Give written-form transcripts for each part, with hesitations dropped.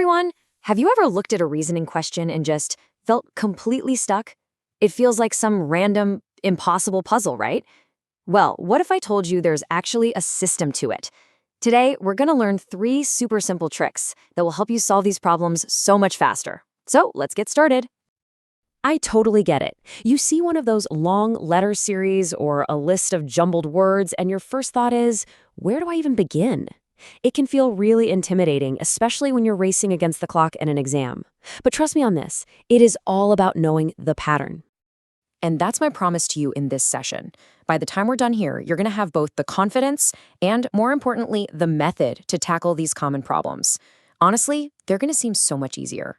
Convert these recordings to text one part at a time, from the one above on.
everyone! Have you ever looked at a reasoning question and just felt completely stuck? It feels like some random, impossible puzzle, right? Well, what if I told you there's actually a system to it? Today, we're going to learn 3 super simple tricks that will help you solve these problems so much faster. So let's get started. I totally get it. You see one of those long letter series or a list of jumbled words, and your first thought is, where do I even begin? It can feel really intimidating, especially when you're racing against the clock in an exam. But trust me on this, it is all about knowing the pattern. And that's my promise to you in this session. By the time we're done here, you're going to have both the confidence and, more importantly, the method to tackle these common problems. Honestly, they're going to seem so much easier.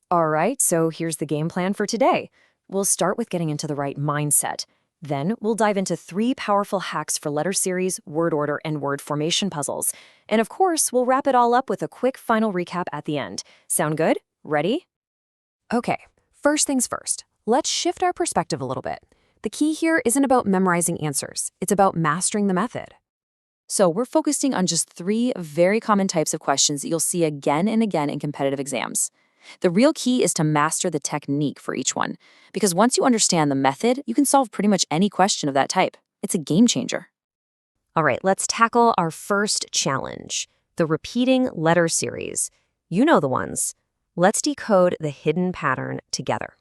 All right, so here's the game plan for today. We'll start with getting into the right mindset. Then we'll dive into 3 powerful hacks for letter series, word order, and word formation puzzles. And of course, we'll wrap it all up with a quick final recap at the end. Sound good? Ready? Okay, first things first. Let's shift our perspective a little bit. The key here isn't about memorizing answers. It's about mastering the method. So we're focusing on just 3 very common types of questions that you'll see again and again in competitive exams. The real key is to master the technique for each one, because once you understand the method, you can solve pretty much any question of that type. It's a game changer. All right, let's tackle our first challenge, the repeating letter series. You know the ones. Let's decode the hidden pattern together.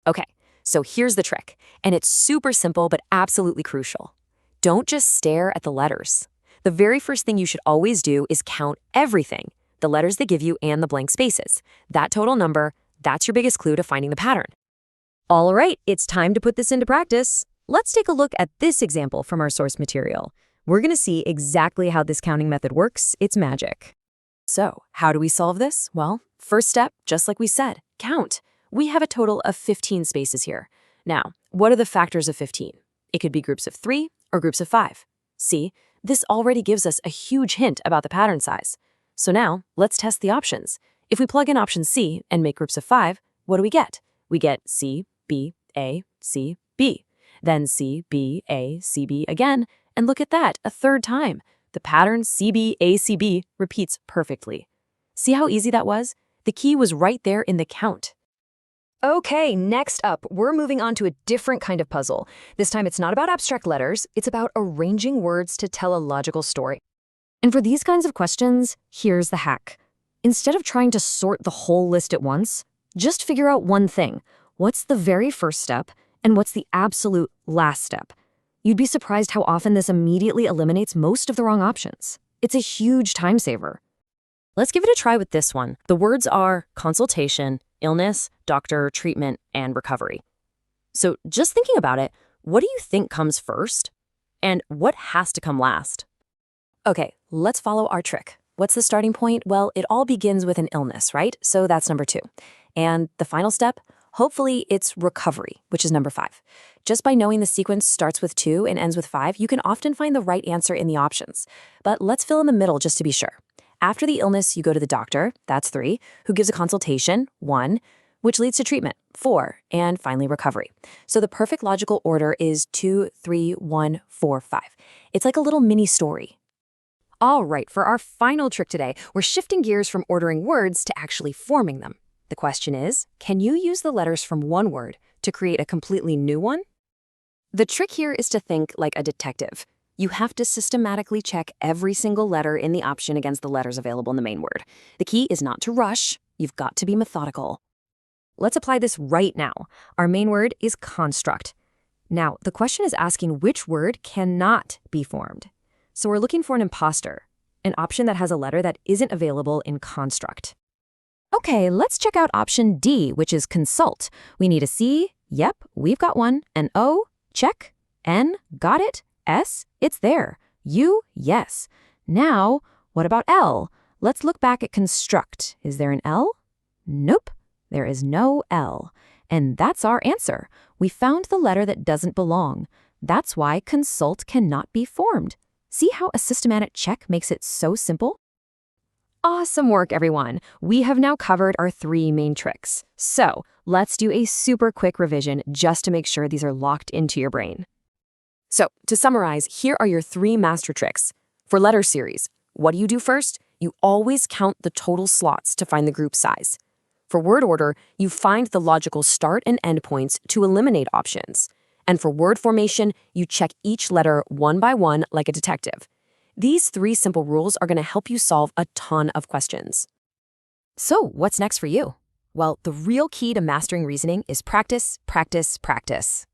Okay, so here's the trick, and it's super simple but absolutely crucial. Don't just stare at the letters. The very first thing you should always do is count everything. The letters they give you and the blank spaces. That total number, that's your biggest clue to finding the pattern. All right, it's time to put this into practice. Let's take a look at this example from our source material. We're going to see exactly how this counting method works. It's magic. So, how do we solve this? Well, first step, just like we said, count. We have a total of 15 spaces here. Now, what are the factors of 15? It could be groups of 3 or groups of 5. See, this already gives us a huge hint about the pattern size. So now, let's test the options. If we plug in option C and make groups of 5, what do we get? We get C, B, A, C, B. Then C, B, A, C, B again, and look at that, a third time. The pattern C, B, A, C, B repeats perfectly. See how easy that was? The key was right there in the count. Okay, next up, we're moving on to a different kind of puzzle. This time it's not about abstract letters, it's about arranging words to tell a logical story. And for these kinds of questions, here's the hack. Instead of trying to sort the whole list at once, just figure out one thing. What's the very first step, and what's the absolute last step? You'd be surprised how often this immediately eliminates most of the wrong options. It's a huge time saver. Let's give it a try with this one. The words are consultation, illness, doctor, treatment, and recovery. So just thinking about it, what do you think comes first? And what has to come last? Okay, let's follow our trick. What's the starting point? Well, it all begins with an illness, right? So that's number 2. And the final step? Hopefully it's recovery, which is number 5. Just by knowing the sequence starts with 2 and ends with 5, you can often find the right answer in the options. But let's fill in the middle just to be sure. After the illness, you go to the doctor, that's 3, who gives a consultation, 1, which leads to treatment, 4, and finally recovery. So the perfect logical order is 2, 3, 1, 4, 5. It's like a little mini story. All right, for our final trick today, we're shifting gears from ordering words to actually forming them. The question is, can you use the letters from one word to create a completely new one? The trick here is to think like a detective. You have to systematically check every single letter in the option against the letters available in the main word. The key is not to rush. You've got to be methodical. Let's apply this right now. Our main word is construct. Now, the question is asking which word cannot be formed. So we're looking for an imposter, an option that has a letter that isn't available in construct. Okay, let's check out option D, which is consult. We need a C, yep, we've got one. An O, check. N, got it. S, it's there. U, yes. Now, what about L? Let's look back at construct. Is there an L? Nope, there is no L. And that's our answer. We found the letter that doesn't belong. That's why consult cannot be formed. See how a systematic check makes it so simple? Awesome work, everyone. We have now covered our 3 main tricks. So let's do a super quick revision just to make sure these are locked into your brain. So to summarize, here are your 3 master tricks. For letter series, what do you do first? you always count the total slots to find the group size. For word order, you find the logical start and end points to eliminate options. And for word formation, you check each letter one by one like a detective. These 3 simple rules are going to help you solve a ton of questions. So, what's next for you? Well, the real key to mastering reasoning is practice, practice, practice.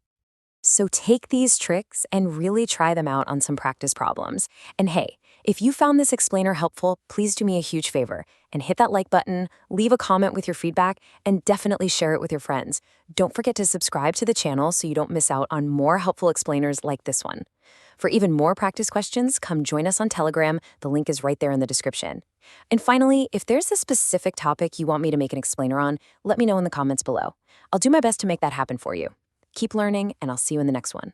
So take these tricks and really try them out on some practice problems. And hey, if you found this explainer helpful, please do me a huge favor and hit that like button, leave a comment with your feedback, and definitely share it with your friends. Don't forget to subscribe to the channel so you don't miss out on more helpful explainers like this one. For even more practice questions, come join us on Telegram. The link is right there in the description. And finally, if there's a specific topic you want me to make an explainer on, let me know in the comments below. I'll do my best to make that happen for you. Keep learning, and I'll see you in the next one.